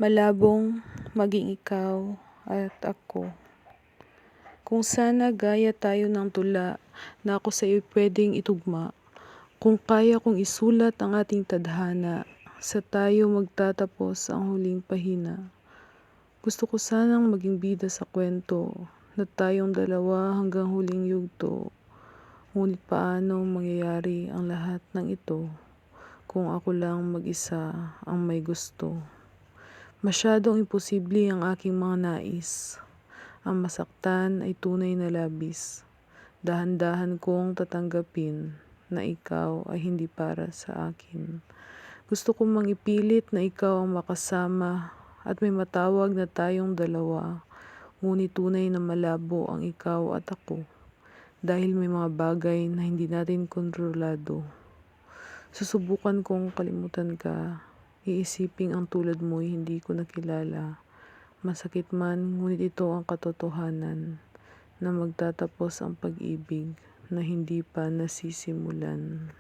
Malabong maging ikaw at ako. Kung sana gaya tayo ng tula na ako sa iyo pwedeng itugma. Kung kaya kong isulat ang ating tadhana, sa tayo magtatapos ang huling pahina. Gusto ko sanang maging bida sa kwento na tayong dalawa hanggang huling yugto. Ngunit paano mangyayari ang lahat ng ito kung ako lang mag-isa ang may gusto? Masyadong imposible ang aking mga nais. Ang masaktan ay tunay na labis. Dahan-dahan kong tatanggapin na ikaw ay hindi para sa akin. Gusto kong mangipilit na ikaw ang makasama at may matawag na tayong dalawa. Ngunit tunay na malabo ang ikaw at ako dahil may mga bagay na hindi natin kontrolado. Susubukan kong kalimutan ka. Iisiping ang tulad mo'y hindi ko nakilala. Masakit man, ngunit ito ang katotohanan na magtatapos ang pag-ibig na hindi pa nasisimulan.